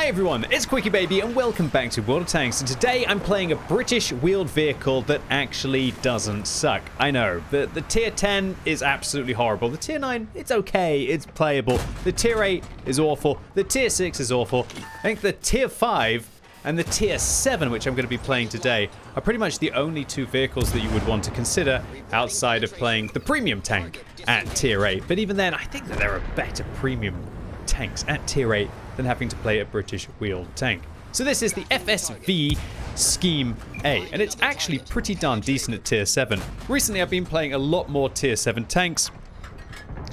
Hi everyone, it's QuickyBaby and welcome back to World of Tanks, and today I'm playing a British wheeled vehicle that actually doesn't suck. I know, the tier 10 is absolutely horrible, the tier 9, it's okay, it's playable, the tier 8 is awful, the tier 6 is awful, I think the tier 5 and the tier 7, which I'm going to be playing today, are pretty much the only two vehicles that you would want to consider outside of playing the premium tank at tier 8. But even then, I think that there are better premium tanks at tier 8 than having to play a British wheeled tank. So this is the FSV Scheme A, and it's actually pretty darn decent at tier 7. Recently I've been playing a lot more tier 7 tanks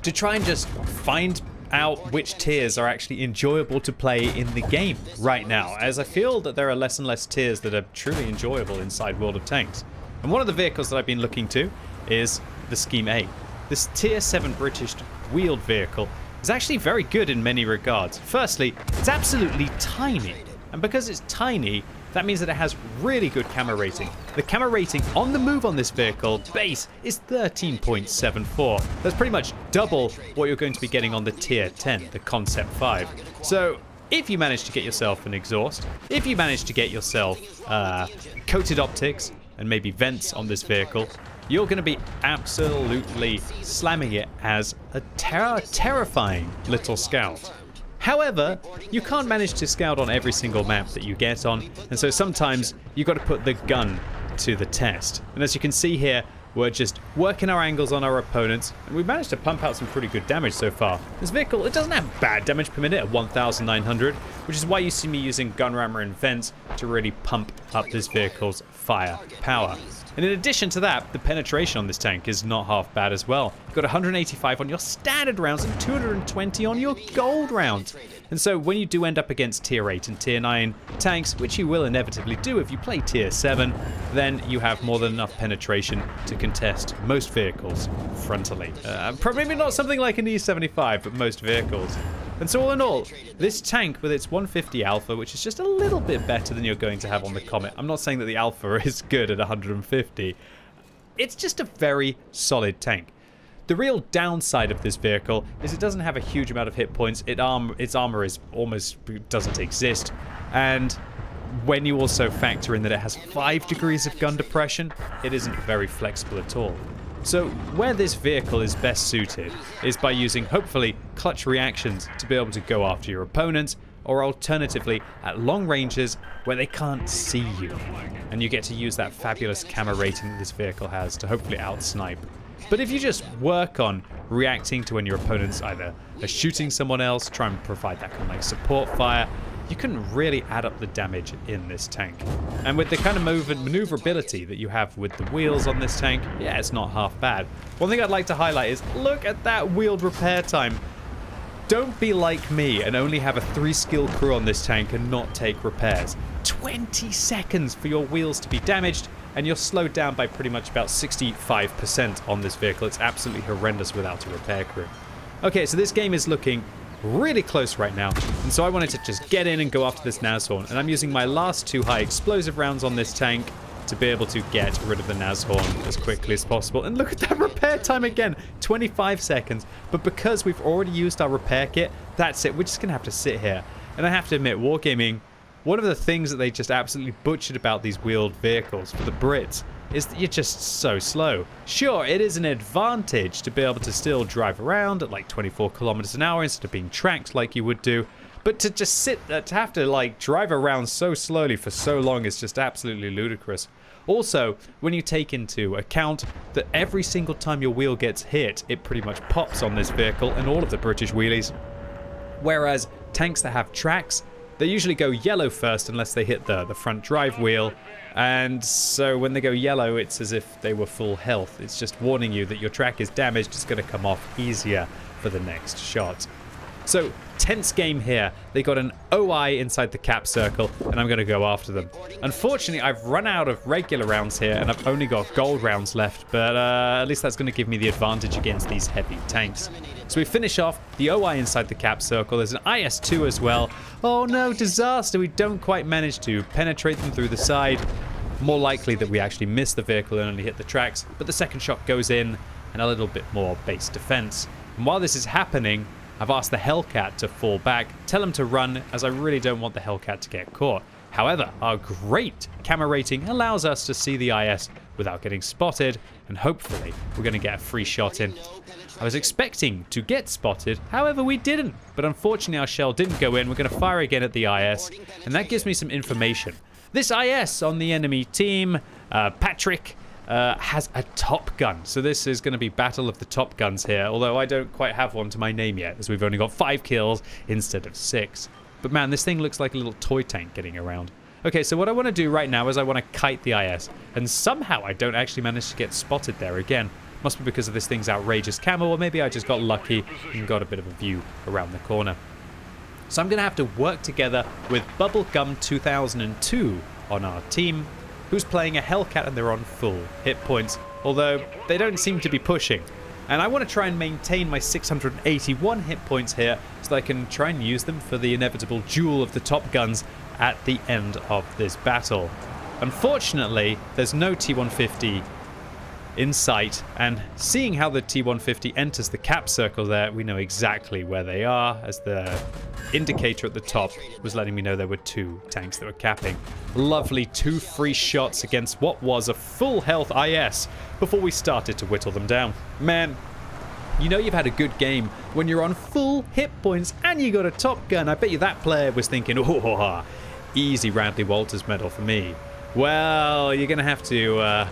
to try and just find out which tiers are actually enjoyable to play in the game right now, as I feel that there are less and less tiers that are truly enjoyable inside World of Tanks. And one of the vehicles that I've been looking to is the Scheme A. This tier 7 British wheeled vehicle is actually very good in many regards. Firstly, it's absolutely tiny, and because it's tiny, that means that it has really good camera rating. The camera rating on the move on this vehicle base is 13.74. That's pretty much double what you're going to be getting on the tier 10, the Concept 5. So if you manage to get yourself an exhaust, if you manage to get yourself coated optics and maybe vents on this vehicle, you're going to be absolutely slamming it as a terrifying little scout. However, you can't manage to scout on every single map that you get on, and so sometimes you've got to put the gun to the test. And as you can see here, we're just working our angles on our opponents, and we've managed to pump out some pretty good damage so far. This vehicle, it doesn't have bad damage per minute at 1,900, which is why you see me using gun rammer and vents to really pump up this vehicle's fire power. And in addition to that, the penetration on this tank is not half bad as well. You've got 185 on your standard rounds and 220 on your gold rounds. And so when you do end up against tier 8 and tier 9 tanks, which you will inevitably do if you play tier 7, then you have more than enough penetration to contest most vehicles frontally. Probably not something like an E75, but most vehicles. And so all in all, this tank with its 150 alpha, which is just a little bit better than you're going to have on the Comet. I'm not saying that the alpha is good at 150. It's just a very solid tank. The real downside of this vehicle is it doesn't have a huge amount of hit points. Its armor is almost doesn't exist. And when you also factor in that it has 5 degrees of gun depression, it isn't very flexible at all. So where this vehicle is best suited is by using, hopefully, clutch reactions to be able to go after your opponents, or alternatively at long ranges where they can't see you. And you get to use that fabulous camera rating that this vehicle has to hopefully outsnipe. But if you just work on reacting to when your opponents either are shooting someone else, try and provide that kind of like support fire, you can really add up the damage in this tank. And with the kind of maneuverability that you have with the wheels on this tank, yeah, it's not half bad. One thing I'd like to highlight is, look at that wheeled repair time. Don't be like me and only have a 3-skill crew on this tank and not take repairs. 20 seconds for your wheels to be damaged, and you're slowed down by pretty much about 65% on this vehicle. It's absolutely horrendous without a repair crew. Okay, so this game is looking really close right now, and so I wanted to just get in and go after this Nashorn, and I'm using my last 2 high explosive rounds on this tank to be able to get rid of the Nashorn as quickly as possible. And look at that repair time again, 25 seconds. But because we've already used our repair kit, that's it. We're just gonna have to sit here. And I have to admit, Wargaming, one of the things that they just absolutely butchered about these wheeled vehicles for the Brits is that you're just so slow. Sure, it is an advantage to be able to still drive around at like 24 kilometers an hour instead of being tracked like you would do, but to just sit there, to have to like drive around so slowly for so long is just absolutely ludicrous. Also, when you take into account that every single time your wheel gets hit, it pretty much pops on this vehicle and all of the British wheelies, whereas tanks that have tracks, they usually go yellow first unless they hit the front drive wheel, and so when they go yellow, it's as if they were full health. It's just warning you that your track is damaged. It's going to come off easier for the next shot. So, tense game here. They got an OI inside the cap circle, and I'm going to go after them. Unfortunately, I've run out of regular rounds here, and I've only got gold rounds left, but at least that's going to give me the advantage against these heavy tanks. So we finish off the OI inside the cap circle. There's an IS-2 as well. Oh no, disaster. We don't quite manage to penetrate them through the side. More likely that we actually miss the vehicle and only hit the tracks, but the second shot goes in, and a little bit more base defense. And while this is happening, I've asked the Hellcat to fall back, tell him to run, as I really don't want the Hellcat to get caught. However, our great camera rating allows us to see the IS without getting spotted, and hopefully we're going to get a free shot in. I was expecting to get spotted, however we didn't, but unfortunately our shell didn't go in. We're going to fire again at the IS, and that gives me some information. This IS on the enemy team, Patrick, has a Top Gun. So this is going to be Battle of the Top Guns here, although I don't quite have one to my name yet, as we've only got 5 kills instead of 6. But man, this thing looks like a little toy tank getting around. Okay, so what I want to do right now is I want to kite the IS, and somehow I don't actually manage to get spotted there again. Must be because of this thing's outrageous camo, or maybe I just got lucky and got a bit of a view around the corner. So I'm going to have to work together with Bubblegum 2002 on our team, who's playing a Hellcat and they're on full hit points, although they don't seem to be pushing. And I want to try and maintain my 681 hit points here so that I can try and use them for the inevitable duel of the Top Guns at the end of this battle. Unfortunately, there's no T150 in sight, and seeing how the T150 enters the cap circle there, we know exactly where they are, as the indicator at the top was letting me know there were 2 tanks that were capping. Lovely 2 free shots against what was a full health IS before we started to whittle them down. Man, you know you've had a good game when you're on full hit points and you got a Top Gun. I bet you that player was thinking, oh, easy Radley Walters medal for me. Well, you're going to have to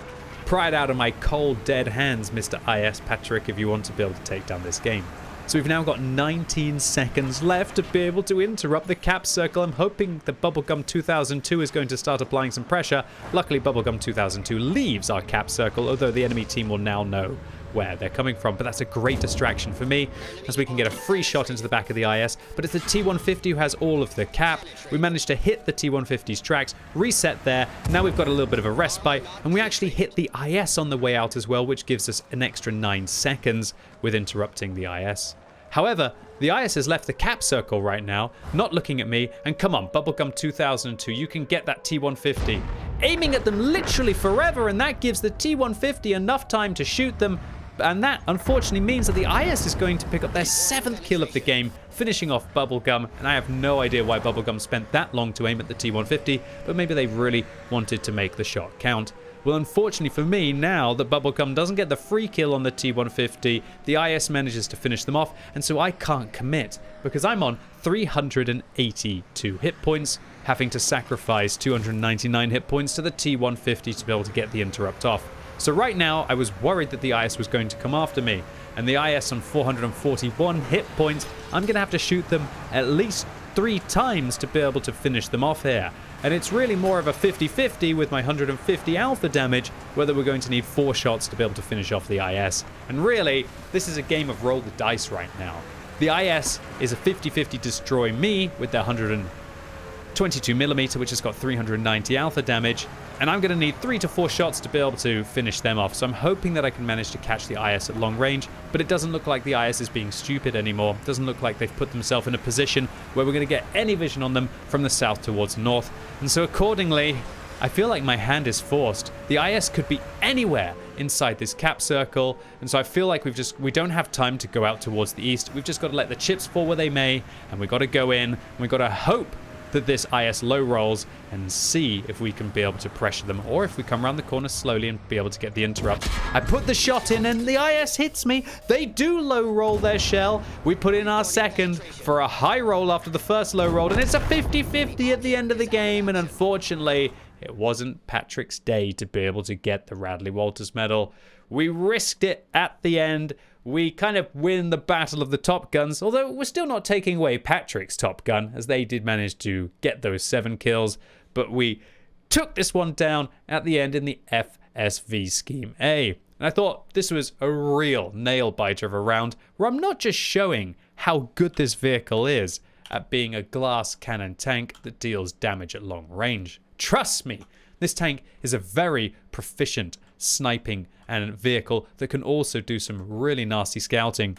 pry it out of my cold, dead hands, Mr. IS Patrick, if you want to be able to take down this game. So we've now got 19 seconds left to be able to interrupt the cap circle. I'm hoping that Bubblegum 2002 is going to start applying some pressure. Luckily, Bubblegum 2002 leaves our cap circle, although the enemy team will now know where they're coming from. But that's a great distraction for me, as we can get a free shot into the back of the IS. But it's the T150 who has all of the cap. We managed to hit the T150's tracks, reset there. Now we've got a little bit of a respite, and we actually hit the IS on the way out as well, which gives us an extra 9 seconds with interrupting the IS. However, the IS has left the cap circle right now, not looking at me, and come on, Bubblegum 2002, you can get that T150. Aiming at them literally forever, and that gives the T150 enough time to shoot them. And that, unfortunately, means that the IS is going to pick up their 7th kill of the game, finishing off Bubblegum. And I have no idea why Bubblegum spent that long to aim at the T150, but maybe they really wanted to make the shot count. Well, unfortunately for me, now that Bubblegum doesn't get the free kill on the T150, the IS manages to finish them off, and so I can't commit, because I'm on 382 hit points, having to sacrifice 299 hit points to the T150 to be able to get the interrupt off. So right now, I was worried that the IS was going to come after me, and the IS on 441 hit points, I'm going to have to shoot them at least 3 times to be able to finish them off here. And it's really more of a 50-50 with my 150 alpha damage, whether we're going to need 4 shots to be able to finish off the IS. And really, this is a game of roll the dice right now. The IS is a 50-50 destroy me with their 122mm, which has got 390 alpha damage, and I'm going to need 3 to 4 shots to be able to finish them off. So I'm hoping that I can manage to catch the IS at long range, but it doesn't look like the IS is being stupid anymore. It doesn't look like they've put themselves in a position where we're going to get any vision on them from the south towards north. And so accordingly, I feel like my hand is forced. The IS could be anywhere inside this cap circle, and so I feel like we don't have time to go out towards the east. We've just got to let the chips fall where they may, and we've got to go in, and we've got to hope that this IS low rolls and see if we can be able to pressure them, or if we come around the corner slowly and be able to get the interrupt. I put the shot in and the IS hits me. They do low roll their shell. We put in our second for a high roll after the first low roll, and it's a 50-50 at the end of the game, and unfortunately it wasn't Patrick's day to be able to get the Radley Walters medal. We risked it at the end. We kind of win the battle of the Top Guns, although we're still not taking away Patrick's Top Gun, as they did manage to get those 7 kills. But we took this one down at the end in the FSV Scheme A. And I thought this was a real nail-biter of a round, where I'm not just showing how good this vehicle is at being a glass cannon tank that deals damage at long range. Trust me, this tank is a very proficient sniping and vehicle that can also do some really nasty scouting.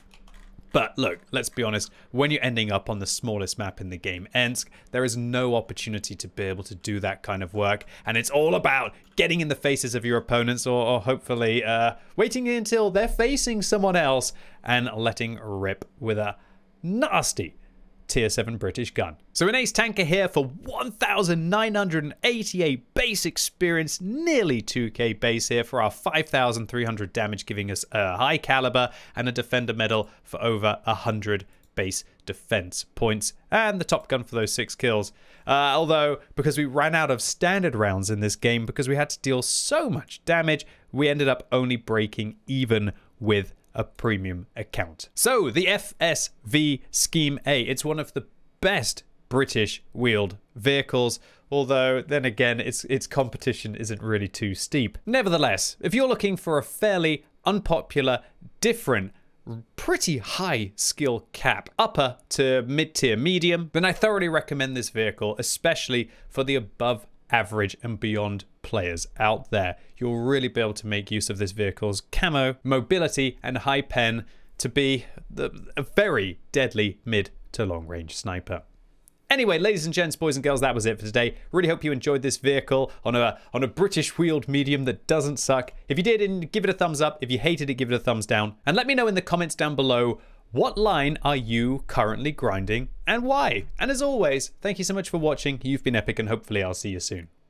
But look, let's be honest, when you're ending up on the smallest map in the game, Ensk, there is no opportunity to be able to do that kind of work, and it's all about getting in the faces of your opponents, or hopefully waiting until they're facing someone else and letting rip with a nasty Tier 7 British gun. So an ace tanker here for 1,988 base experience, nearly 2k base here for our 5,300 damage, giving us a high caliber and a defender medal for over 100 base defense points, and the top gun for those 6 kills. Although, because we ran out of standard rounds in this game, because we had to deal so much damage, we ended up only breaking even with a premium account. So the FSV Scheme A, it's one of the best British wheeled vehicles, although then again its competition isn't really too steep. Nevertheless, if you're looking for a fairly unpopular, different, pretty high skill cap, upper to mid-tier medium, then I thoroughly recommend this vehicle, especially for the above average and beyond players out there. You'll really be able to make use of this vehicle's camo, mobility, and high pen to be a very deadly mid to long range sniper. Anyway, ladies and gents, boys and girls, that was it for today. Really hope you enjoyed this vehicle on a British wheeled medium that doesn't suck. If you did, give it a thumbs up. If you hated it, give it a thumbs down. And let me know in the comments down below, what line are you currently grinding and why? And as always, thank you so much for watching. You've been epic, and hopefully I'll see you soon.